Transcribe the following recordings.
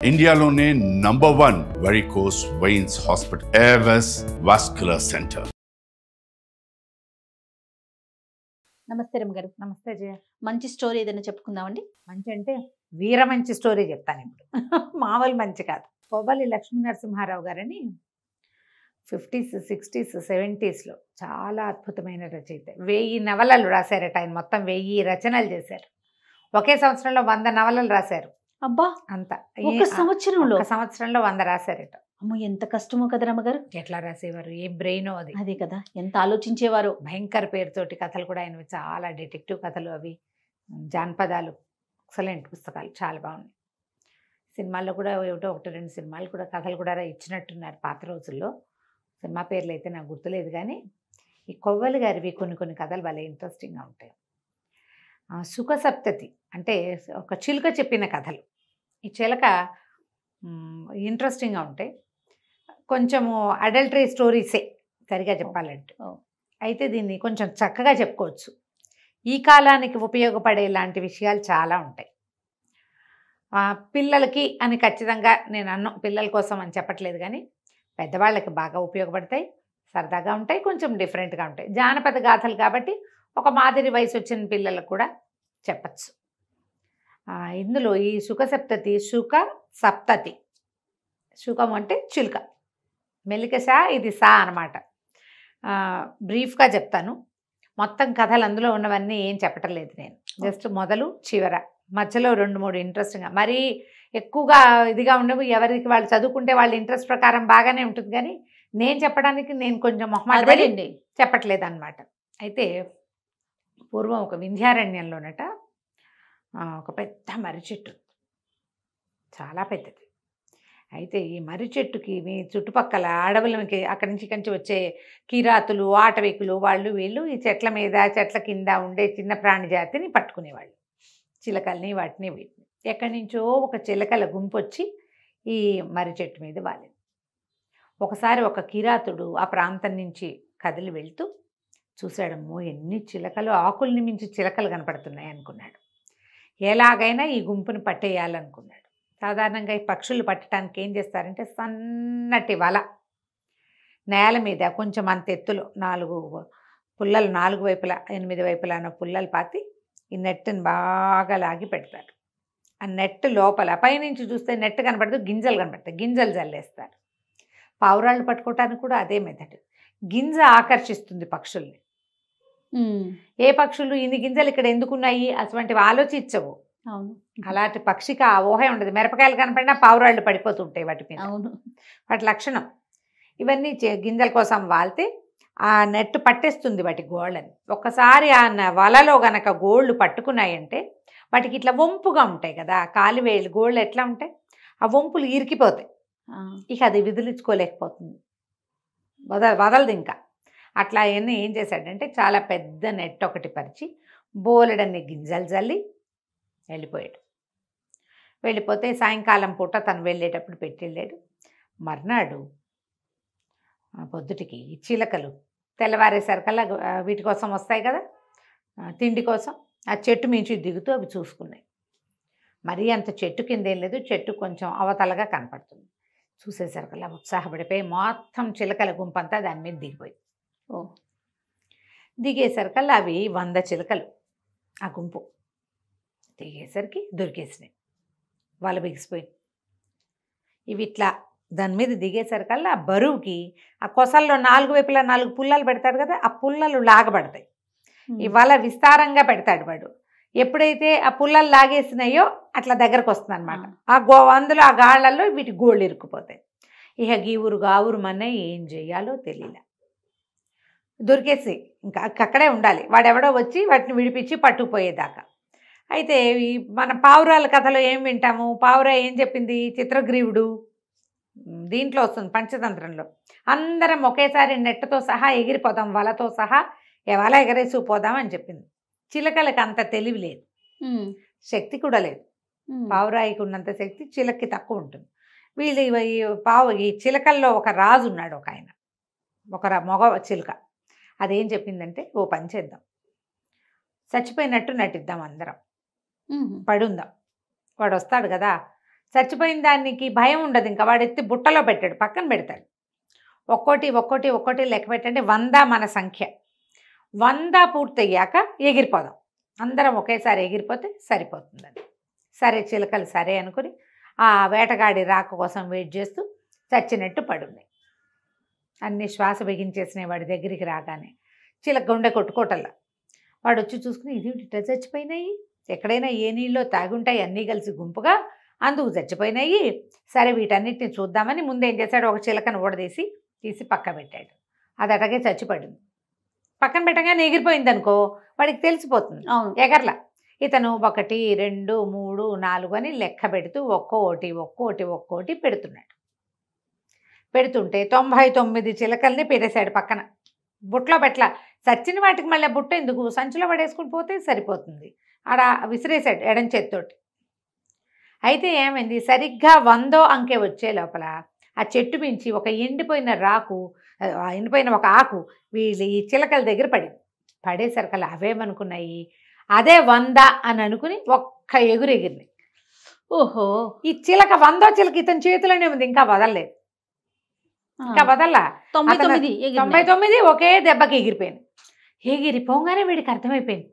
ఇండియాలోనే #1 varicose veins hospital Avis vascular centre. నమస్తే రమ్మ గారు. నమస్తే జయ. మంచి స్టోరీ ఏదైనా చెప్పుకుందామండి. మంచి అంటే వీర మంచి స్టోరీ చెప్తాను ఇప్పుడు. మామూలు మంచి కాదు. కొవ్వలి లక్ష్మీ నరసింహారావు గారని 50s, 60s, 70sలో చాలా అద్భుతమైన రచయిత. 1000 నవలలు రాశారట ఆయన. మొత్తం 1000 రచనలు చేశారు. ఒకే సంవత్సరంలో 100 నవలలు రాశారు. అబ్బా, అంత ఒక సంవత్సరంలో? ఒక సంవత్సరంలో 100 రాశారట. అమ్మో, ఎంత కష్టమో కదా రమ్మగారు. ఎట్లా రాసేవారు, ఏ బ్రెయినో అది. అదే కదా, ఎంత ఆలోచించేవారు. భయంకర పేరుతోటి కథలు కూడా ఆయనవి, చాలా డిటెక్టివ్ కథలు, అవి జానపదాలు. ఎక్సలెంట్ పుస్తకాలు, చాలా బాగున్నాయి. సినిమాల్లో కూడా ఏమిటో 1-2 సినిమాలు కూడా కథలు కూడా ఇచ్చినట్టున్నారు పాత రోజుల్లో. సినిమా పేర్లు అయితే నాకు గుర్తులేదు, కానీ ఈ కొవ్వలి గారివి కొన్ని కథలు భలే ఇంట్రెస్టింగ్గా ఉంటాయి. సుఖసప్తతి అంటే ఒక చిలుక చెప్పిన కథలు. ఈ చిలక ఇంట్రెస్టింగ్గా ఉంటాయి. కొంచెము అడల్టరీ స్టోరీసే సరిగా చెప్పాలంటే. అయితే దీన్ని కొంచెం చక్కగా చెప్పుకోవచ్చు. ఈ కాలానికి ఉపయోగపడే లాంటి విషయాలు చాలా ఉంటాయి. పిల్లలకి అని ఖచ్చితంగా నేను పిల్లల కోసం అని చెప్పట్లేదు, కానీ పెద్దవాళ్ళకి బాగా ఉపయోగపడతాయి, సరదాగా ఉంటాయి, కొంచెం డిఫరెంట్గా ఉంటాయి. జానపద గాథలు కాబట్టి ఒక మాదిరి వయసు వచ్చిన పిల్లలకు కూడా చెప్పచ్చు. ఇందులో ఈ సుఖసప్తతి, సుఖ సప్తతి, సుఖం అంటే చిలుక, మెల్లిక సా, ఇది సా అనమాట. బ్రీఫ్గా చెప్తాను. మొత్తం కథలు అందులో ఉన్నవన్నీ ఏం చెప్పటం లేదు నేను. జస్ట్ మొదలు చివర, మధ్యలో 2-3 ఇంట్రెస్టింగ్గా, మరీ ఎక్కువగా ఇదిగా ఉండవు. ఎవరికి వాళ్ళు చదువుకుంటే వాళ్ళ ఇంట్రెస్ట్ ప్రకారం బాగానే ఉంటుంది, కానీ నేను చెప్పడానికి నేను కొంచెం మొహమాటపడి చెప్పట్లేదు అనమాట. అయితే పూర్వం ఒక వింధ్యారణ్యంలోనట ఒక పెద్ద మర్రి చెట్టు, చాలా పెద్దది. అయితే ఈ మర్రి చెట్టుకి మీ చుట్టుపక్కల అడవులకి అక్కడి నుంచి ఇక్కడి నుంచి వచ్చే కిరాతులు, ఆటవికులు, వాళ్ళు వీళ్ళు ఈ చెట్ల మీద చెట్ల కింద ఉండే చిన్న ప్రాణి జాతిని పట్టుకునేవాళ్ళు. చిలకల్ని, వాటిని వీటిని. ఎక్కడి నుంచో ఒక చిలకల గుంపు వచ్చి ఈ మర్రి చెట్టు మీద వాలింది. ఒకసారి ఒక కిరాతుడు ఆ ప్రాంతం నుంచి కదిలి వెళ్తూ చూశాడమ్మో, ఎన్ని చిలకలు, ఆకుల్ని మించి చిలకలు కనపడుతున్నాయి అనుకున్నాడు. ఎలాగైనా ఈ గుంపుని పట్టేయాలనుకున్నాడు. సాధారణంగా ఈ పక్షులు పట్టడానికి ఏం చేస్తారంటే సన్నటి వల నేల మీద కొంచెం అంత ఎత్తులో 4 పుల్లలు, 4 వైపులా 8 వైపులానో పుల్లలు పాతి ఈ నెట్టుని బాగా లాగి పెడతారు. ఆ నెట్ లోపల పైనుంచి చూస్తే నెట్ కనపడదు, గింజలు కనపడతాయి. గింజలు జల్లేస్తారు. పావురాళ్ళు పట్టుకోవటానికి కూడా అదే మెథడ్. గింజ ఆకర్షిస్తుంది పక్షుల్ని. ఏ పక్షులు ఇన్ని గింజలు ఇక్కడ ఎందుకున్నాయి అటువంటివి ఆలోచించవు. అవును, అలాంటి పక్షికి ఆ ఊహే ఉండదు. మిరపకాయలు కనపడినా పావురాళ్ళు పడిపోతుంటాయి వాటి మీద. అవును, వాటి లక్షణం. ఇవన్నీ గింజల కోసం వాళ్తే ఆ నెట్టు పట్టేస్తుంది వాటి గోళ్ళని. ఒక్కసారి ఆ వలలో గనక గోళ్ళు పట్టుకున్నాయంటే వాటికి ఇట్లా వంపుగా ఉంటాయి కదా కాలివేళ్ళు, గోళ్ళు ఎట్లా ఉంటాయి, ఆ వంపులు ఇరికిపోతాయి. ఇక అది విదిలించుకోలేకపోతుంది, వదలదు ఇంకా. అట్లా అవన్నీ ఏం చేశాడంటే చాలా పెద్ద నెట్ ఒకటి పరిచి బోలెడన్ని గింజలు జల్లి వెళ్ళిపోయాడు. వెళ్ళిపోతే సాయంకాలం పూట తను వెళ్ళేటప్పుడు పెట్టి వెళ్ళాడు. మర్నాడు పొద్దుటికి ఈ చిలకలు తెల్లవారేసరికల్లా వీటి కోసం వస్తాయి కదా తిండి కోసం, ఆ చెట్టు మించి దిగుతూ అవి చూసుకున్నాయి. మరీ అంత చెట్టు కింద ఏం లేదు, చెట్టు కొంచెం అవతలగా కనపడుతుంది. చూసేసరికల్లా ఉత్సాహపడిపోయి మొత్తం చిలకల గుంపంతా దాని మీద దిగిపోయింది. దిగేసరికల్లా అవి 100 చిలకలు ఆ గుంపు. దిగేసరికి దొరికేసినాయి, వల బిగిసిపోయింది. ఇవి ఇట్లా దాని మీద దిగేసరికల్లా ఆ బరువుకి ఆ కొసల్లో 4 వైపులా 4 పుల్లలు పెడతాడు కదా, ఆ పుల్లలు లాగబడతాయి. ఈ వల విస్తారంగా పెడతాడు వాడు. ఎప్పుడైతే ఆ పుల్లలు లాగేసినాయో అట్లా దగ్గరకు వస్తుంది అనమాట. అందులో ఆ గాళ్లలో వీటి గోళ్ళు ఇరుక్కుపోతాయి. ఇక గీవురు గావురు మన్న ఏం చెయ్యాలో తెలియలే. దొరికేసి ఇంకా అక్కడే ఉండాలి, వాడెవడో వచ్చి వాటిని విడిపించి పట్టుకుపోయేదాకా. అయితే ఈ మన పావురాల కథలో ఏం వింటాము, పావురా ఏం చెప్పింది, చిత్రగ్రీవుడు దీంట్లో వస్తుంది పంచతంత్రంలో, అందరం ఒకేసారి నెట్టతో సహా ఎగిరిపోదాం, వలతో సహా వల ఎగరేసుకుపోదాం అని చెప్పింది. చిలకలకి అంత తెలివి లేదు, శక్తి కూడా లేదు. పావురాయికి ఉన్నంత శక్తి చిలక్కి తక్కువ ఉంటుంది. వీళ్ళు ఈ చిలకల్లో ఒక రాజు ఉన్నాడు, ఒక ఆయన, ఒక మగ చిలుక. అదేం చెప్పిందంటే, ఓ పని చేద్దాం, చచ్చిపోయినట్టు నటిద్దాం, అందరం పడుందాం, వాడు వస్తాడు కదా చచ్చిపోయిన దానికి భయం ఉండదు, ఇంకా వాడు ఎత్తి బుట్టలో పెట్టాడు, పక్కన పెడతాడు. ఒక్కోటి ఒక్కోటి ఒక్కోటి లెక్క పెట్టండి, 100 మన సంఖ్య. 100 పూర్తయ్యాక ఎగిరిపోదాం, అందరం ఒకేసారి ఎగిరిపోతే సరిపోతుందని. సరే చిలకలు సరే అనుకుని ఆ వేటగాడి రాక కోసం వెయిట్ చేస్తూ చచ్చినట్టు పడున్నాయి. అన్ని శ్వాస బిగించేసినాయి వాడి దగ్గరికి రాగానే. చిలక గుండె కొట్టుకోటల్లా. వాడు వచ్చి చూసుకుని ఇది ఇట్లా చచ్చిపోయినాయి, ఎక్కడైనా ఏ నీళ్ళలో తాగుంటాయి అన్నీ కలిసి గుంపుగా, అందుకు చచ్చిపోయినాయి. సరే వీటన్నిటిని చూద్దామని ముందేం చేశాడు, ఒక చిలకను తీసి పక్క పెట్టాడు. అది అటగే చచ్చిపడింది. పక్కన పెట్టగానే ఎగిరిపోయింది అనుకో, వాడికి తెలిసిపోతుంది ఎగర్లా. ఇతను 1 2 3 4 అని లెక్క పెడుతూ ఒక్కోటి పెడుతున్నాడు. పెడుతుంటే 99 చిలకల్ని పెట్టేశాడు పక్కన. బుట్టలో పెట్టలా, చచ్చిన వాటికి మళ్ళీ బుట్ట ఎందుకు, సంచిలో పడేసుకుని పోతే సరిపోతుంది. ఆడ విసిరేశాడు ఎడం చేత్తోటి. అయితే ఏమైంది, సరిగ్గా 100వ అంకె వచ్చే లోపల ఆ చెట్టు మించి ఒక ఎండిపోయిన ఒక ఆకు వీళ్ళు ఈ చిలకల దగ్గర పడేసరికల్లా అవేమనుకున్నాయి, అదే 100 అని అనుకుని ఒక్క ఎగిరినాయి. ఓహో, ఈ చిలక 100వ చిలక ఇతని చేతిలోనే ఉంది, ఇంకా వదలలేదు. ఇంకా వదల్లా. 99 ఒకే దెబ్బకి ఎగిరిపోయింది. ఎగిరిపోగానే వీడికి అర్థమైపోయింది,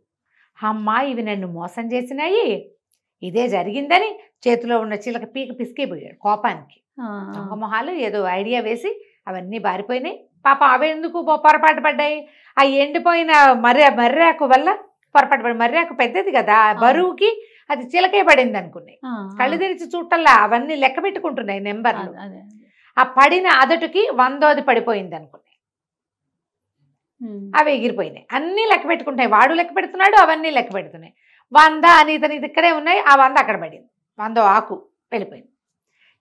అమ్మా ఇవి నన్ను మోసం చేసినాయి, ఇదే జరిగిందని చేతిలో ఉన్న చిలక పీక పిసికిపోయాడు కోపానికి. దొంగ మొహాలు ఏదో ఐడియా వేసి అవన్నీ బారిపోయినాయి. పాప అవి ఎందుకు పొరపాటు పడ్డాయి, ఆ ఎండిపోయిన మర్రాకు వల్ల పొరపాటు పడి, మర్రాకు పెద్దది కదా, బరువుకి అది చిలకే పడింది అనుకున్నాయి. కళ్ళు తెరిచి చూడటల్లా అవన్నీ లెక్క పెట్టుకుంటున్నాయి నెంబర్లు. ఆ పడిన అదటికి 100ది పడిపోయింది అనుకున్నాయి. అవి ఎగిరిపోయినాయి. అన్నీ లెక్క పెట్టుకుంటాయి, వాడు లెక్క పెడుతున్నాడు, అవన్నీ లెక్క పెడుతున్నాయి. 100 అని ఇతను ఇక్కడే ఉన్నాయి, ఆ 100 అక్కడ పడింది. 100వ ఆకు వెళ్ళిపోయింది.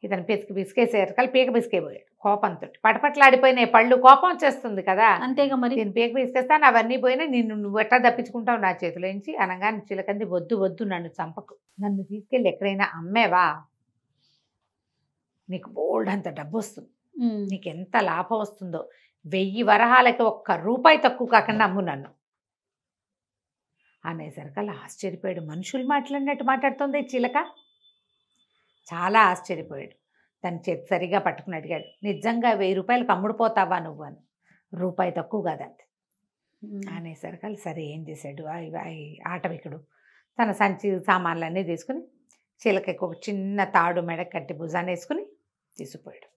ఇతను పిసికేసేసరికి పీక పిసికేపోయాడు కోపంతో. పటపట్లాడిపోయినాయి పళ్ళు, కోపం వచ్చేస్తుంది కదా, అంతేగా మరి. నేను పీక పిసికేస్తాను, అవన్నీ పోయినాయి, నువ్వు ఎట్లా తప్పించుకుంటావు నా చేతిలోంచి అనగానే చిలకంది, వద్దు నన్ను చంపకు, నన్ను తీసుకెళ్ళి ఎక్కడైనా అమ్మేవా నీకు బోల్డ్ అంత డబ్బు వస్తుంది, నీకు ఎంత లాభం వస్తుందో, 1000 వరహాలకి 1 రూపాయి తక్కువ కాకుండా అమ్ము నన్ను అనేసరికల్లా ఆశ్చర్యపోయాడు. మనుషులు మాట్లాడినట్టు మాట్లాడుతుంది చిలక. చాలా ఆశ్చర్యపోయాడు. తన చేతి సరిగా పట్టుకుని అడిగాడు, నిజంగా 1000 రూపాయలకు అమ్ముడుపోతావా నువ్వు అని. రూపాయి తక్కువ కాదండి అనేసరికల్లా సరే ఏం చేశాడు, ఆటవికుడు తన సంచి సామాన్లన్నీ తీసుకుని చిలకకి ఒక చిన్న తాడు మెడ కట్టి భుజాన్ని వేసుకుని తీసుకుపోయాడు.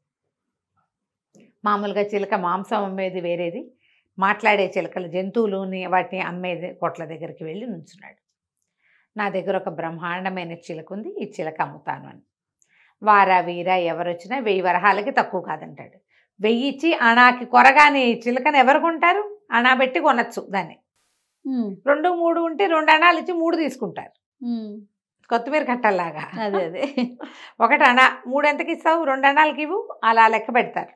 మామూలుగా చిలక మాంసం అమ్మేది వేరేది, మాట్లాడే చిలకలు జంతువులుని వాటిని అమ్మేది కొట్ల దగ్గరికి వెళ్ళి నుంచున్నాడు. నా దగ్గర ఒక బ్రహ్మాండమైన చిలక ఉంది, ఈ చిలక అమ్ముతాను అని. వారా వీరా ఎవరు వచ్చినా 1000 వరహాలకి తక్కువ కాదంటాడు. 1000 ఇచ్చి అణాకి కొరగాని చిలకని ఎవరు కొంటారు, అణా పెట్టి కొనచ్చు దాన్ని. 2 3 ఉంటే 2 అణాలు ఇచ్చి 3 తీసుకుంటారు, కొత్తిమీర కట్టల్లాగా. అదే 1 అణా, 3 ఎంతకి ఇస్తావు, 2 అణాలకి ఇవ్వు, అలా లెక్క పెడతారు.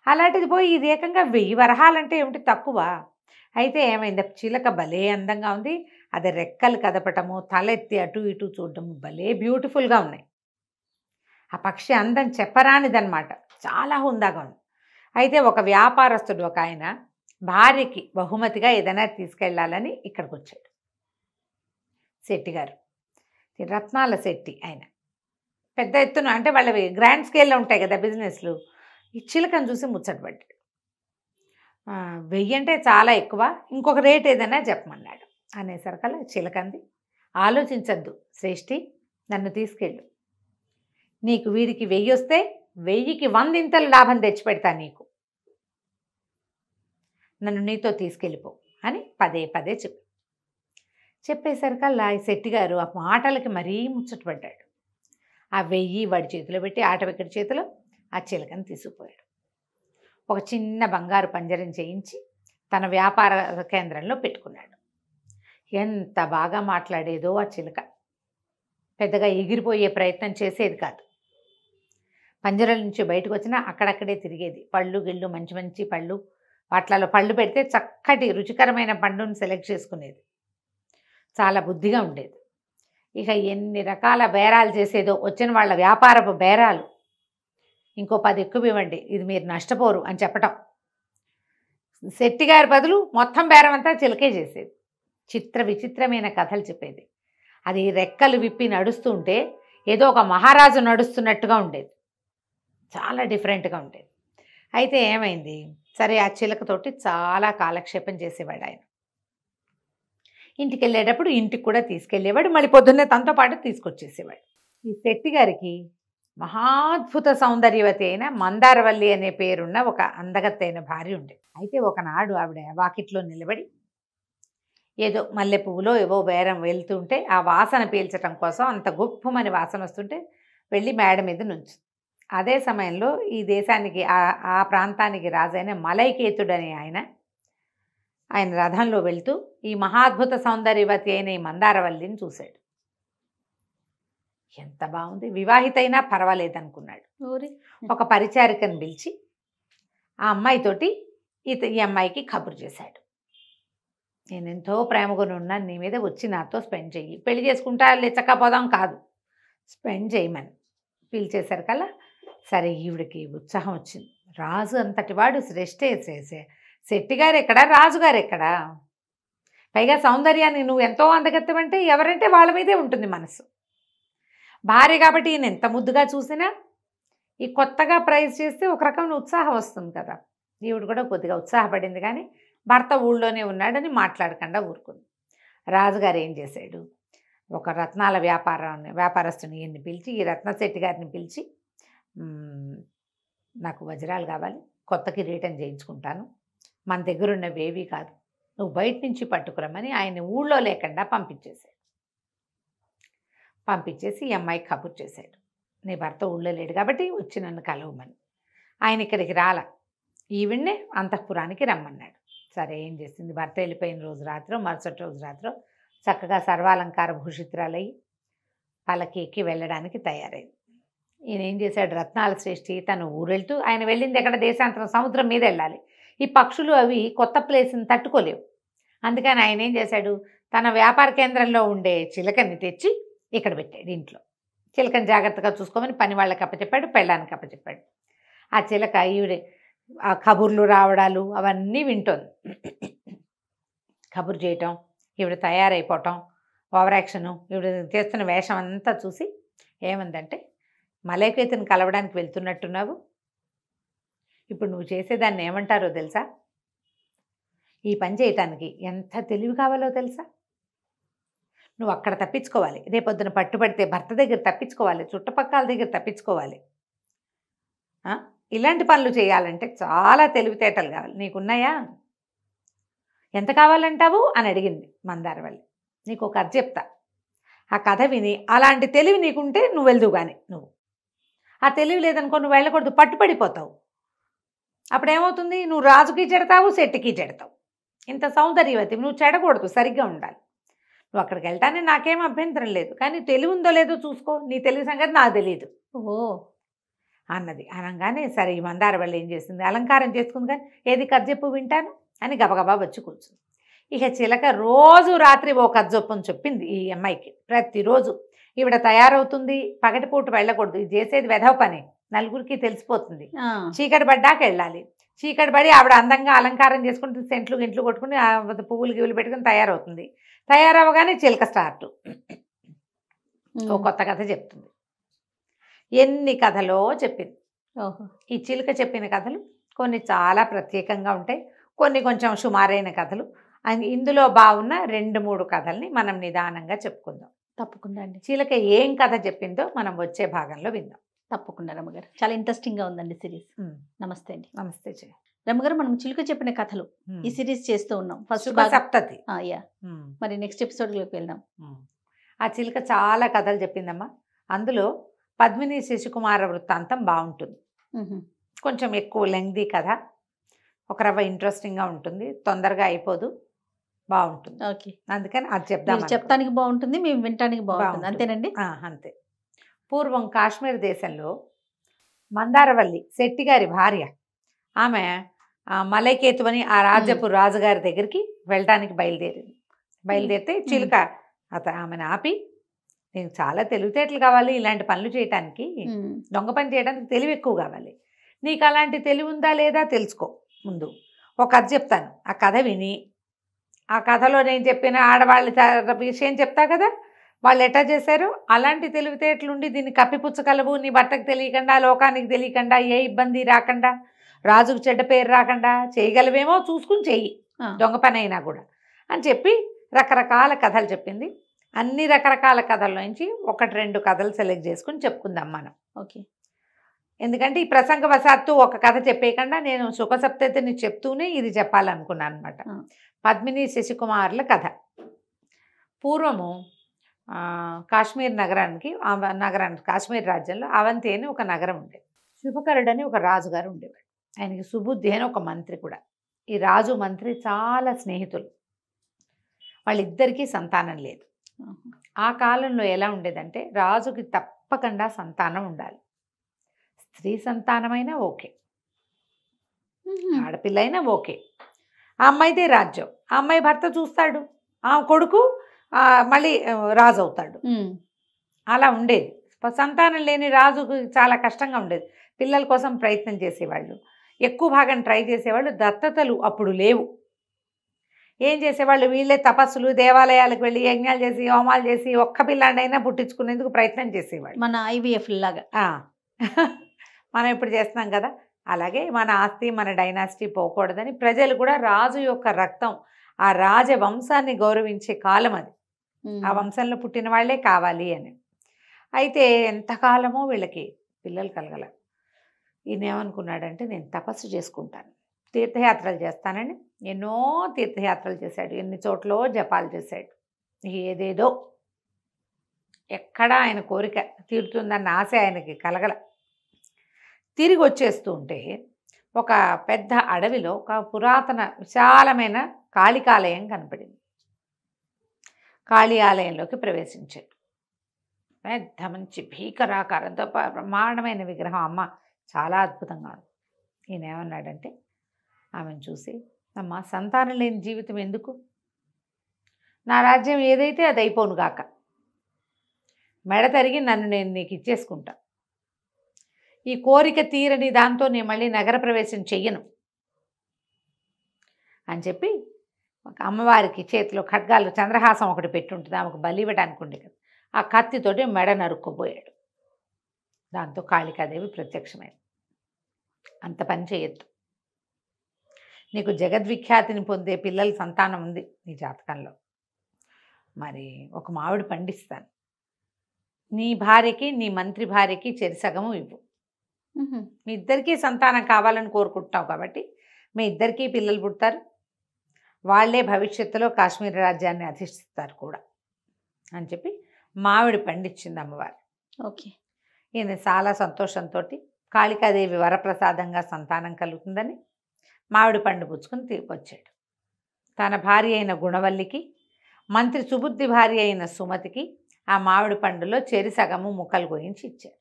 అలాంటిది పోయి ఇది ఏకంగా 1000 వరహాలంటే ఏమిటి తక్కువ. అయితే ఏమైంది, చిలక భలే అందంగా ఉంది, అది రెక్కలు కదపటము, తలెత్తి అటు ఇటు చూడటము భలే బ్యూటిఫుల్గా ఉన్నాయి. ఆ పక్షి అందం చెప్పరానిదన్నమాట, చాలా హుందాగా ఉంది. అయితే ఒక వ్యాపారస్తుడు ఒక ఆయన భార్యకి బహుమతిగా ఏదైనా తీసుకెళ్ళాలని ఇక్కడికి వచ్చాడు. శెట్టి గారు, రత్నాల శెట్టి ఆయన, పెద్ద ఎత్తున అంటే వాళ్ళవి గ్రాండ్ స్కేల్లో ఉంటాయి కదా బిజినెస్లు. ఈ చిలకను చూసి ముచ్చటపడ్డాడు. 1000 అంటే చాలా ఎక్కువ, ఇంకొక రేట్ ఏదైనా చెప్పమన్నాడు. అనేసరికల్లా చిలకంది, ఆలోచించద్దు శ్రేష్ఠి, నన్ను తీసుకెళ్ళు, నీకు వీడికి 1000 వస్తే 1000కి 100 ఇంతలు లాభం తెచ్చిపెడతా నీకు, నన్ను నీతో తీసుకెళ్ళిపో అని పదే చెప్పేసరికల్లా ఈ శెట్టి గారు ఆ మాటలకి మరీ ముచ్చటపడ్డాడు. ఆ 1000 వాడి చేతిలో పెట్టి ఆటవిక్కడి చేతిలో ఆ చిలకని తీసుకుపోయాడు. ఒక చిన్న బంగారు పంజరం చేయించి తన వ్యాపార కేంద్రంలో పెట్టుకున్నాడు. ఎంత బాగా మాట్లాడేదో ఆ చిలక, పెద్దగా ఎగిరిపోయే ప్రయత్నం చేసేది కాదు. పంజరం నుంచి బయటకు వచ్చినా అక్కడక్కడే తిరిగేది. పళ్ళు గిళ్ళు మంచి మంచి పళ్ళు, వాటిలలో పళ్ళు పెడితే చక్కటి రుచికరమైన పండుని సెలెక్ట్ చేసుకునేది. చాలా బుద్ధిగా ఉండేది. ఇక ఎన్ని రకాల బేరాలు చేసేదో, వచ్చిన వాళ్ళ వ్యాపారపు బేరాలు, ఇంకో 10 ఎక్కువ ఇవ్వండి, ఇది మీరు నష్టపోరు అని చెప్పటం. శెట్టి గారి బదులు మొత్తం బేరం అంతా చిలకే చేసేది. విచిత్రమైన కథలు చెప్పేది. అది రెక్కలు విప్పి నడుస్తుంటే ఏదో ఒక మహారాజు నడుస్తున్నట్టుగా ఉండేది, చాలా డిఫరెంట్గా ఉండేది. అయితే ఏమైంది, సరే ఆ చిలకతోటి చాలా కాలక్షేపం చేసేవాడు ఆయన. ఇంటికి వెళ్ళేటప్పుడు ఇంటికి కూడా తీసుకెళ్ళేవాడు, మళ్ళీ పొద్దున్నే తనతో పాటు తీసుకొచ్చేసేవాడు. ఈ శెట్టి గారికి మహాద్భుత సౌందర్యవతి అయిన మందారవల్లి అనే పేరున్న ఒక అందగత్తైన భార్య ఉండేది. అయితే ఒకనాడు ఆవిడ వాకిట్లో నిలబడి ఏదో మల్లె పువ్వులో ఏవో బేరం వెళ్తుంటే ఆ వాసన పీల్చడం కోసం, అంత గుప్పమని వాసన వస్తుంటే వెళ్ళి మేడ మీద నుంచి. అదే సమయంలో ఈ దేశానికి ఆ ప్రాంతానికి రాజైన మలైకేతుడు అనే ఆయన రథంలో వెళ్తూ ఈ మహాద్భుత సౌందర్యవతి అయిన ఈ మందారవల్లిని చూశాడు. ఎంత బాగుంది, వివాహితైనా పర్వాలేదనుకున్నాడు. ఒక పరిచారికను పిలిచి ఆ అమ్మాయితోటి ఈ అమ్మాయికి కబురు చేశాడు. నేను ఎంతో ప్రేమగా ఉన్నాను, నీ మీద వచ్చి నాతో స్పెండ్ చెయ్యి, పెళ్లి చేసుకుంటా లేచకపోదాం కాదు, స్పెండ్ చేయమని పిలిచేసరికల్లా సరే ఈవిడికి ఉత్సాహం వచ్చింది. రాజు అంతటి వాడు శ్రేష్ఠే, శెట్టి గారు ఎక్కడా, రాజుగారు ఎక్కడా, పైగా సౌందర్యాన్ని నువ్వు ఎంతో అందగత్తమంటే ఎవరంటే వాళ్ళ మీదే ఉంటుంది మనసు. భార్య కాబట్టి ఈయన ఎంత ముద్దుగా చూసినా ఈ కొత్తగా ప్రైజ్ చేస్తే ఒక రకమైన ఉత్సాహం వస్తుంది కదా. ఈవిడ కూడా కొద్దిగా ఉత్సాహపడింది, కానీ భర్త ఊళ్ళోనే ఉన్నాడని మాట్లాడకుండా ఊరుకుంది. రాజుగారు ఏం చేశాడు, ఒక రత్నాల వ్యాపారస్తుని ఈయన్ని పిలిచి, ఈ రత్నశెట్టి గారిని పిలిచి, నాకు వజ్రాలు కావాలి, కొత్త కిరీటం చేయించుకుంటాను, మన దగ్గర ఉన్నవేవీ కాదు, నువ్వు బయట నుంచి పట్టుకురమ్మని ఆయన్ని ఊళ్ళో లేకుండా పంపించేసి ఈ అమ్మాయికి కబుర్ చేశాడు. నీ భర్త ఊళ్ళో లేడు కాబట్టి వచ్చి నన్ను కలవమని. ఆయన ఇక్కడికి ఈవిడ్నే అంతఃపురానికి రమ్మన్నాడు. సరే ఏం చేసింది, భర్త వెళ్ళిపోయిన రోజు రాత్రో మరుసటి రోజు రాత్రో చక్కగా సర్వాలంకార భూషితురాలయ్యి పల్లకి ఎక్కి వెళ్ళడానికి తయారైంది. ఈయన ఏం చేశాడు, రత్నాల శ్రేష్ఠి తను ఊరెళ్తూ, ఆయన వెళ్ళింది ఎక్కడ, దేశాంతరం, సముద్రం మీద వెళ్ళాలి. ఈ పక్షులు అవి కొత్త ప్లేస్ని తట్టుకోలేవు. అందుకని ఆయన ఏం చేశాడు, తన వ్యాపార కేంద్రంలో ఉండే చిలకని తెచ్చి ఇక్కడ పెట్టాడు ఇంట్లో. చిలకని జాగ్రత్తగా చూసుకోమని పని వాళ్ళకి అప్పచెప్పాడు, పెళ్ళానికి అప్పచెప్పాడు. ఆ చిలక ఈవిడ ఆ కబుర్లు రావడాలు అవన్నీ వింటోంది. కబురు చేయటం, ఈవిడ తయారైపోవటం, ఓవర్ యాక్షను, ఈవిడ చేస్తున్న వేషం అంతా చూసి ఏమందంటే, మలైకేతుని కలవడానికి వెళ్తున్నట్టున్నావు, ఇప్పుడు నువ్వు చేసేదాన్ని ఏమంటారో తెలుసా, ఈ పని చేయటానికి ఎంత తెలివి కావాలో తెలుసా, నువ్వు అక్కడ తప్పించుకోవాలి, రేపొద్దున పట్టుబడితే భర్త దగ్గర తప్పించుకోవాలి, చుట్టుపక్కల దగ్గర తప్పించుకోవాలి, ఇలాంటి పనులు చేయాలంటే చాలా తెలివితేటలు కావాలి, నీకున్నాయా, ఎంత కావాలంటావు అని అడిగింది మందారవల్లి. నీకు ఒక కథ చెప్తా, ఆ కథ విని అలాంటి తెలివి నీకుంటే నువ్వు వెళ్దువు, కానీ నువ్వు ఆ తెలివి లేదనుకో నువ్వు వెళ్ళకూడదు, పట్టుపడిపోతావు. అప్పుడేమవుతుంది, నువ్వు రాజుకి చెడతావు, శెట్టికి చెడతావు. ఇంత సౌందర్యవతి, నువ్వు చెడకూడదు, సరిగ్గా ఉండాలి. నువ్వు అక్కడికి వెళ్తానే నాకేం అభ్యంతరం లేదు, కానీ తెలివి ఉందో లేదో చూసుకో, నీ తెలివి సంగతి నాకు తెలియదు అన్నది. అనగానే సరే ఈ మందారవల్లి ఏం చేసింది, అలంకారం చేసుకుంది, కానీ ఏది కథ చెప్పు వింటాను అని గబగబా వచ్చి కూర్చుంది. ఇక చిలక రోజు రాత్రి ఓ కథ చొప్పుని చెప్పింది ఈ అమ్మాయికి. ప్రతిరోజు ఈవిడ తయారవుతుంది, పగటిపూట వెళ్ళకూడదు, ఇది చేసేది వెధవ పని, నలుగురికి తెలిసిపోతుంది, చీకటి పడ్డాక వెళ్ళాలి, చీకటి పడి ఆవిడ అందంగా అలంకారం చేసుకుంటే సెంట్లు గింట్లు కొట్టుకుని పువ్వులు గివ్వులు పెట్టుకుని తయారవుతుంది. తయారవగానే చిలక స్టార్ట్ ఓ కొత్త కథ చెప్తుంది. ఎన్ని కథలో చెప్పింది. ఈ చిలుక చెప్పిన కథలు కొన్ని చాలా ప్రత్యేకంగా ఉంటాయి, కొన్ని కొంచెం సుమారైన కథలు. ఇందులో బాగున్న 2-3 కథల్ని మనం నిదానంగా చెప్పుకుందాం. తప్పకుండా అండి. చిలక ఏం కథ చెప్పిందో మనం వచ్చే భాగంలో విందాం. తప్పకుండా రమ్మగారు, చాలా ఇంట్రెస్టింగ్గా ఉందండి సిరీస్. నమస్తే అండి. నమస్తే రమ్మగారు, మనం చిలుక చెప్పిన కథలు ఈ సిరీస్ చేస్తూ ఉన్నాం. ఫస్ట్ సప్తతి. మరి నెక్స్ట్ ఎపిసోడ్లోకి వెళ్దాం. ఆ చిలుక చాలా కథలు చెప్పిందమ్మా. అందులో పద్మిని శశికుమార వృత్తాంతం బాగుంటుంది, కొంచెం ఎక్కువ లెంగ్దీ కథ, ఒక రవ్వ ఇంట్రెస్టింగ్గా ఉంటుంది, తొందరగా అయిపోదు, బాగుంటుంది. ఓకే, అందుకని అది చెప్దాం. చెప్తానికి బాగుంటుంది, మేము వినటానికి బాగుంటుంది, అంతేనండి. అంతే. పూర్వం కాశ్మీర్ దేశంలో మందారవల్లి శెట్టి గారి భార్య, ఆమె మలైకేతు అని ఆ రాజ్యపు రాజుగారి దగ్గరికి వెళ్ళడానికి బయలుదేరితే చిలుక ఆమెను ఆపి, నీకు చాలా తెలివితేటలు కావాలి ఇలాంటి పనులు చేయటానికి, దొంగ పని చేయడానికి తెలివి ఎక్కువ కావాలి, నీకు అలాంటి తెలివి ఉందా లేదా తెలుసుకో, ముందు ఒక కథ చెప్తాను, ఆ కథ విని ఆ కథలో నేను చెప్పిన ఆడవాళ్ళ విషయం చెప్తా కదా, వాళ్ళు ఎట్లా చేశారు, అలాంటి తెలివితేటలుండి దీన్ని కప్పిపుచ్చగలవు, నీ భర్తకు తెలియకుండా లోకానికి తెలియకుండా ఏ ఇబ్బంది రాకుండా రాజుకు చెడ్డ పేరు రాకుండా చేయగలవేమో చూసుకుని చెయ్యి, దొంగ పని అయినా కూడా అని చెప్పి రకరకాల కథలు చెప్పింది. అన్ని రకరకాల కథల్లోంచి 1-2 కథలు సెలెక్ట్ చేసుకుని చెప్పుకుందాం మనం. ఓకే. ఎందుకంటే ఈ ప్రసంగవశాత్తు ఒక కథ చెప్పేయకుండా నేను సుఖసప్తతిని చెప్తూనే ఇది చెప్పాలనుకున్నాను అనమాట. పద్మిని శశికుమారుల కథ. పూర్వము కాశ్మీర్ నగరానికి కాశ్మీర్ రాజ్యంలో అవంతి అని ఒక నగరం ఉండేది. శుభకరుడు అని ఒక రాజుగారు ఉండేవాడు. ఆయనకి సుబుద్ధి అని ఒక మంత్రి కూడా. ఈ రాజు మంత్రి చాలా స్నేహితులు. వాళ్ళిద్దరికీ సంతానం లేదు. ఆ కాలంలో ఎలా ఉండేదంటే రాజుకి తప్పకుండా సంతానం ఉండాలి. స్త్రీ సంతానమైనా ఓకే, ఆడపిల్ల అయినా ఓకే. ఆ అమ్మాయిదే రాజ్యం. ఆ అమ్మాయి భర్త చూస్తాడు, ఆ కొడుకు మళ్ళీ రాజు అవుతాడు. అలా ఉండేది. సంతానం లేని రాజుకు చాలా కష్టంగా ఉండేది. పిల్లల కోసం ప్రయత్నం చేసేవాళ్ళు, ఎక్కువ భాగం ట్రై చేసేవాళ్ళు. దత్తతలు అప్పుడు లేవు. ఏం చేసేవాళ్ళు, వీళ్ళే తపస్సులు, దేవాలయాలకు వెళ్ళి యజ్ఞాలు చేసి హోమాలు చేసి ఒక్క పిల్లాడైనా పుట్టించుకునేందుకు ప్రయత్నం చేసేవాళ్ళు. మన IVF లాగా మనం ఇప్పుడు చేస్తున్నాం కదా, అలాగే మన ఆస్తి మన డైనాసిటీ పోకూడదని ప్రజలు కూడా రాజు యొక్క రక్తం, ఆ రాజవంశాన్ని గౌరవించే కాలం అది. ఆ వంశంలో పుట్టిన వాళ్ళే కావాలి అని. అయితే ఎంతకాలమో వీళ్ళకి పిల్లలు కలగల. ఈయన ఏమనుకున్నాడంటే నేను తపస్సు చేసుకుంటాను, తీర్థయాత్రలు చేస్తానని ఎన్నో తీర్థయాత్రలు చేశాడు. ఎన్ని చోట్ల జపాలు చేశాడు. ఏదేదో ఎక్కడా ఆయన కోరిక తీరుతుందన్న ఆశ ఆయనకి కలగల. తిరిగి వచ్చేస్తూ ఉంటే ఒక పెద్ద అడవిలో ఒక పురాతన విశాలమైన కాళికాలయం కనపడింది. కాళీ ఆలయంలోకి ప్రవేశించాడు. పెద్ద మంచి భీకరాకారంతో బ్రహ్మాండమైన విగ్రహం. అమ్మ చాలా అద్భుతంగా ఉంది. ఈయన ఏమన్నాడంటే ఆమెను చూసి, అమ్మ సంతానం లేని జీవితం ఎందుకు, నా రాజ్యం ఏదైతే అది అయిపోను గాక, మెడ తరిగి నన్ను నేను నీకు ఇచ్చేసుకుంటా, ఈ కోరిక తీరని దాంతో నేను మళ్ళీ నగర ప్రవేశం చెయ్యను అని చెప్పి ఒక అమ్మవారికి చేతిలో ఖడ్గాలు చంద్రహాసం ఒకటి పెట్టుంటుంది, ఆమెకు బలి ఇవ్వడానికి ఉండే కదా, ఆ కత్తితోటి మెడ నరుక్కుపోయాడు. దాంతో కాళికాదేవి ప్రత్యక్షమైంది. అంత పని చేయొద్దు, నీకు జగద్విఖ్యాతిని పొందే పిల్లల సంతానం ఉంది నీ జాతకంలో, మరి ఒక మామిడి పండిస్తాను, నీ భార్యకి నీ మంత్రి భార్యకి చెరిసగము ఇవ్వు, మీ ఇద్దరికీ సంతానం కావాలని కోరుకుంటున్నావు కాబట్టి మీ ఇద్దరికీ పిల్లలు పుడతారు, వాళ్ళే భవిష్యత్తులో కాశ్మీర్ రాజ్యాన్ని అధిష్టిస్తారు కూడా అని చెప్పి మామిడి పండించింది అమ్మవారు. ఓకే. ఈయన చాలా సంతోషంతో కాళికాదేవి వరప్రసాదంగా సంతానం కలుగుతుందని మామిడి పండు పుచ్చుకుని వచ్చాడు. తన భార్య అయిన గుణవల్లికి, మంత్రి సుబుద్ధి భార్య అయిన సుమతికి ఆ మామిడి పండులో చెరి సగము ముక్కలు కోయించి ఇచ్చారు.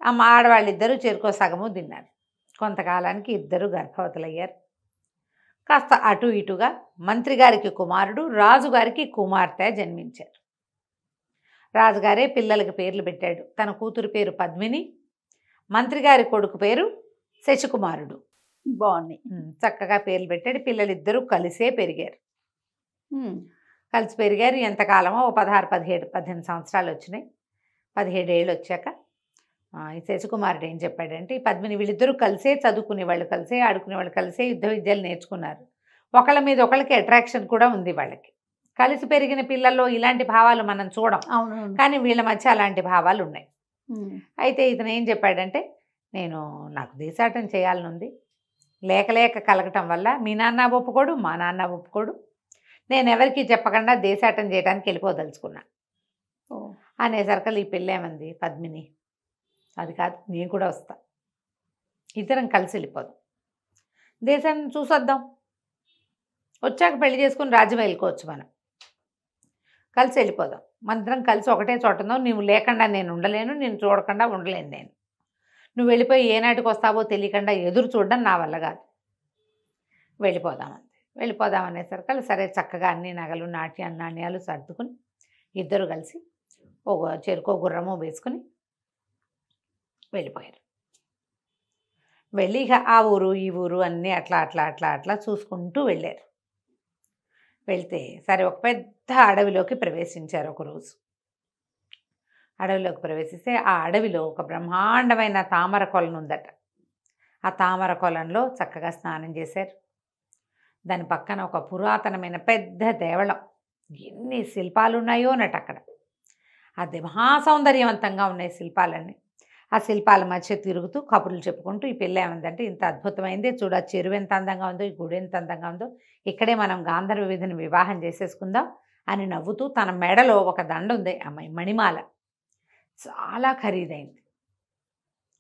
ఆ ఆడవాళ్ళిద్దరూ చెరుకో సగము తిన్నారు. కొంతకాలానికి ఇద్దరు గర్భవతులయ్యారు. కాస్త అటు ఇటుగా మంత్రిగారికి కుమారుడు, రాజుగారికి కుమార్తె జన్మించారు. రాజుగారే పిల్లలకి పేర్లు పెట్టాడు. తన కూతురు పేరు పద్మిని, మంత్రిగారి కొడుకు పేరు శశికుమారుడు. బాగున్నాయి, చక్కగా పేర్లు పెట్టాడు. పిల్లలిద్దరూ కలిసే పెరిగారు. కలిసి పెరిగారు. ఎంతకాలమో 16, 17, 18 సంవత్సరాలు వచ్చినాయి. 17 ఏళ్ళు వచ్చాక ఈ శశికుమారుడు ఏం చెప్పాడంటే, ఈ పద్మిని వీళ్ళిద్దరూ కలిసే చదువుకునేవాళ్ళు, కలిసే ఆడుకునేవాళ్ళు, కలిసే యుద్ధ విద్యలు నేర్చుకున్నారు. ఒకళ్ళ మీద ఒకళ్ళకి అట్రాక్షన్ కూడా ఉంది వాళ్ళకి. కలిసి పెరిగిన పిల్లల్లో ఇలాంటి భావాలు మనం చూడం, కానీ వీళ్ళ మధ్య అలాంటి భావాలు ఉన్నాయి. అయితే ఇతను ఏం చెప్పాడంటే, నాకు దేశాటం చేయాలని ఉంది, లేక కలగటం వల్ల మీ నాన్న ఒప్పుకోడు, మా నాన్న ఒప్పుకోడు, నేను ఎవరికి చెప్పకుండా దేశాటం చేయడానికి వెళ్ళిపోదలుచుకున్నా అనేసరికల్ ఈ పెళ్ళేమంది పద్మిని, అది కాదు నేను కూడా వస్తా, ఇద్దరం కలిసి వెళ్ళిపోదాం, దేశాన్ని చూసొద్దాం, వచ్చాక పెళ్లి చేసుకుని రాజ్యం వెళ్ళుకోవచ్చు, మనం కలిసి వెళ్ళిపోదాం, మనిద్దరం కలిసి ఒకటే చోటందో, నువ్వు లేకుండా నేను ఉండలేను, నేను చూడకుండా ఉండలేను, నువ్వు వెళ్ళిపోయి ఏనాటికి వస్తావో తెలియకుండా ఎదురు చూడడం నా వల్ల కాదు, వెళ్ళిపోదామనేసరికి సరే చక్కగా అన్ని నగలు నాణ్యాలు సర్దుకుని ఇద్దరు కలిసి చెరుకో గుర్రమో వేసుకుని వెళ్ళిపోయారు. వెళ్ళి ఇక ఆ ఊరు ఈ ఊరు అన్నీ అట్లా చూసుకుంటూ వెళ్ళారు. వెళ్తే సరే ఒక పెద్ద అడవిలోకి ప్రవేశించారు ఒకరోజు. అడవిలోకి ప్రవేశిస్తే ఆ అడవిలో ఒక బ్రహ్మాండమైన తామర కొలను ఉందట. ఆ తామర కొలంలో చక్కగా స్నానం చేశారు. దాని పక్కన ఒక పురాతనమైన పెద్ద దేవళం, ఎన్ని శిల్పాలు ఉన్నాయో అన్నట్టు అక్కడ. అది మహాసౌందర్యవంతంగా ఉన్నాయి శిల్పాలన్నీ. ఆ శిల్పాల మధ్య తిరుగుతూ కబుర్లు చెప్పుకుంటూ ఈ పిల్ల ఏమందంటే, ఇంత అద్భుతమైంది చూడ, చెరువు ఎంత అందంగా ఉందో, ఈ గుడి ఎంత అందంగా ఉందో, ఇక్కడే మనం గాంధర్వ విధిని వివాహం చేసేసుకుందాం అని నవ్వుతూ, తన మెడలో ఒక దండ ఉంది, అమ్మాయి మణిమాల, చాలా ఖరీదైంది.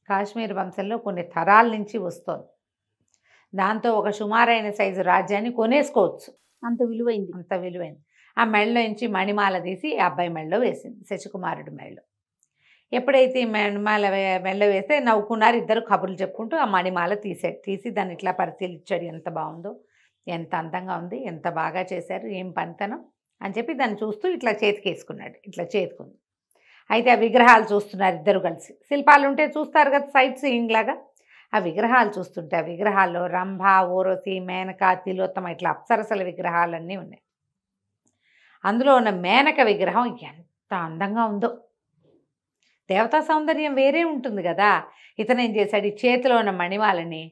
కాశ్మీర్ వంశంలో కొన్ని తరాల నుంచి వస్తోంది. దాంతో ఒక సుమారైన సైజు రాజ్యాన్ని కొనేసుకోవచ్చు, అంత విలువైంది. అంత విలువైంది. ఆ మెడలో నుంచి మణిమాల తీసి ఆ అబ్బాయి మెడలో వేసింది, శశికుమారుడి మెడలో. ఎప్పుడైతే ఈ మణిమాల మెడలో వేస్తే నవ్వుకున్నారు ఇద్దరు, కబుర్లు చెప్పుకుంటూ. ఆ మణిమాల తీసి దాన్ని ఇట్లా పరిశీలించాడు, ఎంత బాగుందో, ఎంత అందంగా ఉంది, ఎంత బాగా చేశారు, ఏం పనితనం అని చెప్పి దాన్ని చూస్తూ ఇట్లా చేతికి వేసుకున్నాడు, ఇట్లా చేతికుంది. అయితే ఆ విగ్రహాలు చూస్తున్నారు ఇద్దరు కలిసి. శిల్పాలు ఉంటే చూస్తారు కదా సైట్ సీయింగ్ లాగా. ఆ విగ్రహాలు చూస్తుంటే ఆ విగ్రహాల్లో రంభ, ఊర్వశి, మేనక, తిలోత్తమ ఇట్లా అప్సరసల విగ్రహాలన్నీ ఉన్నాయి. అందులో ఉన్న మేనక విగ్రహం ఎంత అందంగా ఉందో. దేవతా సౌందర్యం వేరే ఉంటుంది కదా. ఇతను ఏం చేశాడు, ఈ చేతిలో ఉన్న మణిమాలని,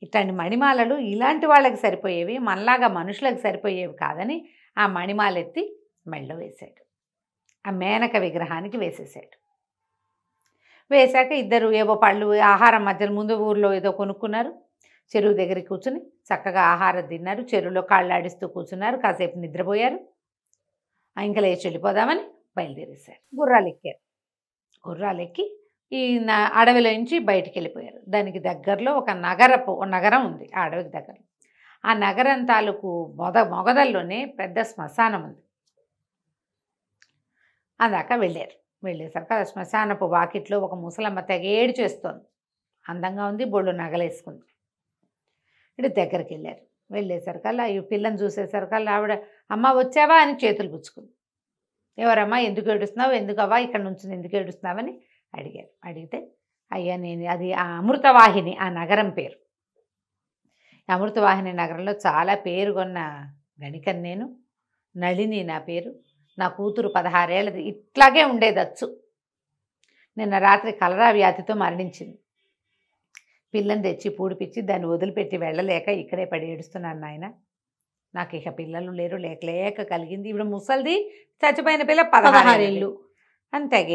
ఇట్లాంటి మణిమాలలు ఇలాంటి వాళ్ళకి సరిపోయేవి, మనలాగా మనుషులకు సరిపోయేవి కాదని ఆ మణిమాల ఎత్తి మెడలో వేశాడు. ఆ మేనక విగ్రహానికి వేసేసాడు. వేశాక ఇద్దరు ఏవో పళ్ళు ఆహారం మధ్యలో ముందు ఊర్లో ఏదో కొనుక్కున్నారు. చెరువు దగ్గరికి కూర్చుని చక్కగా ఆహారం తిన్నారు. చెరువులో కాళ్ళాడిస్తూ కూర్చున్నారు. కాసేపు నిద్రపోయారు. ఇంకా లేచి వెళ్ళిపోదామని బయలుదేరేశారు. గుర్రాలు ఎక్కారు. గుర్రాలు ఎక్కి ఈ అడవిలో నుంచి బయటికి వెళ్ళిపోయారు. దానికి దగ్గరలో ఒక నగరం ఉంది. ఆ అడవికి దగ్గరలో ఆ నగరం తాలూకు మొగదల్లోనే పెద్ద శ్మశానం ఉంది. అందాక వెళ్ళారు. వెళ్ళేసరికి ఆ శ్మశానపు వాకిట్లో ఒక ముసలమ్మ తెగ ఏడు చేస్తోంది. అందంగా ఉంది, బొళ్ళు నగలేసుకుంది. ఇటు దగ్గరికి వెళ్ళారు. వెళ్ళేసరికల్లా ఈ పిల్లని చూసేసరికల్లా ఆవిడ, అమ్మ వచ్చావా అని చేతులు పుచ్చుకుంది. ఎవరమ్మా, ఎందుకు ఏడుస్తున్నావు, ఎందుకవ్వా ఇక్కడ నుంచి ఎందుకు ఏడుస్తున్నావని అడిగారు. అడిగితే, అయ్యా నేను అది ఆ అమృతవాహిని, ఆ నగరం పేరు. అమృతవాహిని నగరంలో చాలా పేరుగొన్న గణికని నేను, నళిని నా పేరు. నా కూతురు 16 ఏళ్ళది, ఇట్లాగే ఉండేదచ్చు. నిన్న రాత్రి కలరా వ్యాధితో మరణించింది. పిల్లని తెచ్చి పూడిపిచ్చి దాన్ని వదిలిపెట్టి వెళ్ళలేక ఇక్కడే పడి ఏడుస్తున్నాను నాయన. నాకు ఇక పిల్లలు లేరు, లేక కలిగింది. ఇప్పుడు ముసలిది, చచ్చిపోయిన పిల్ల 16 ఏళ్ళు అని తెగ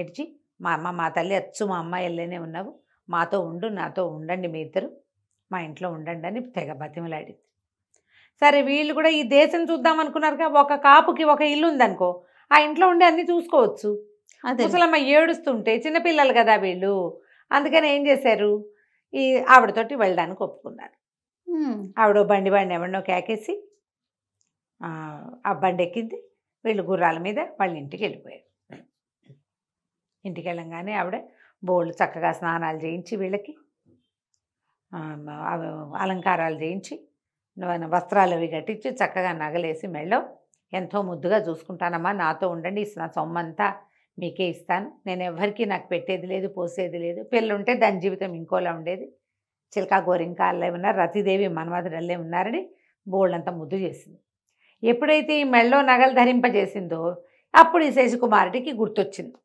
ఏడ్చి మా అమ్మ, మా తల్లి అచ్చు మా అమ్మ ఎల్లేనే ఉన్నావు, మాతో ఉండు, నాతో ఉండండి, మీ ఇద్దరు మా ఇంట్లో ఉండండి అని తెగ బతిమలాడింది. సరే వీళ్ళు కూడా ఈ దేశం చూద్దాం అనుకున్నారుగా. ఒక కాపుకి ఒక ఇల్లు ఉందనుకో, ఆ ఇంట్లో ఉండి అన్నీ చూసుకోవచ్చు. ముసలమ్మ ఏడుస్తుంటే చిన్నపిల్లలు కదా వీళ్ళు, అందుకని ఏం చేశారు, ఈ ఆవిడతోటి వెళ్ళడానికి ఒప్పుకున్నారు. ఆవిడ బండి ఎవరినో కేకేసి ఆ బండి ఎక్కింది. వీళ్ళు గుర్రాల మీద వాళ్ళ ఇంటికి వెళ్ళిపోయారు. ఇంటికి వెళ్ళంగానే ఆవిడ బోళ్ళు చక్కగా స్నానాలు చేయించి, వీళ్ళకి అలంకారాలు చేయించి, వస్త్రాలు అవి కట్టించి చక్కగా నగలేసి మెళ్ళో, ఎంతో ముద్దుగా చూసుకుంటానమ్మా, నాతో ఉండండి, నా సొమ్మంతా మీకే ఇస్తాను, నేను ఎవరికి నాకు పెట్టేది లేదు, పోసేది లేదు. పిల్లుంటే దాని జీవితం ఇంకోలా ఉండేది, చిలకా గోరింకాళ్ళే ఉన్నారు, రతిదేవి మన్మధుడల్లే ఉన్నారని బోళ్ళంతా ముద్దు చేసింది. ఎప్పుడైతే ఈ మెళ్ళో నగలు ధరింపజేసిందో అప్పుడు ఈ శశికుమారుడికి గుర్తొచ్చింది.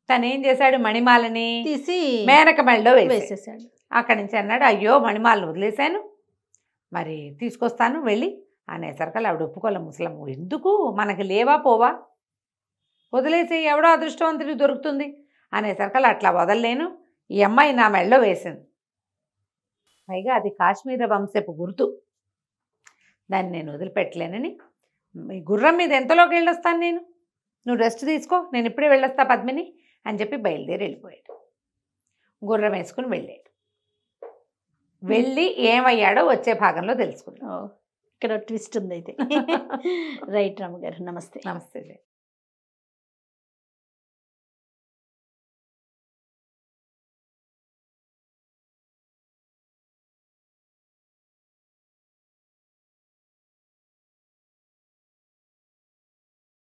తను ఏం చేశాడు, మణిమాలని తీసి మేనక మెళ్ళో వేసేసాడు. అక్కడి నుంచి అన్నాడు, అయ్యో మణిమాలను వదిలేశాను, మరి తీసుకొస్తాను వెళ్ళి అనేసరికల్ ఆవిడ ఒప్పుకోలే. ముసలమ్మ, ఎందుకు, మనకి లేవా పోవా, వదిలేసి ఎవడో అదృష్టవంతుడికి దొరుకుతుంది అనేసరికల్ అట్లా వదలలేను, ఈ అమ్మాయి నా మెళ్ళో వేసింది, పైగా అది కాశ్మీర వంశపు గుర్తు, దాన్ని నేను వదిలిపెట్టలేనని, ఈ గుర్రం మీద ఎంతలోకి వెళ్ళొస్తాను నేను, నువ్వు రెస్ట్ తీసుకో, నేను ఇప్పుడే వెళ్ళొస్తా పద్మిని అని చెప్పి బయలుదేరి వెళ్ళిపోయాడు. గుర్రం వేసుకుని వెళ్ళాడు. వెళ్ళి ఏమయ్యాడో వచ్చే భాగంలో తెలుసుకున్నాం. ఇక్కడ ట్విస్ట్ ఉంది అయితే. రైట్ రాము గారు, నమస్తే. నమస్తే.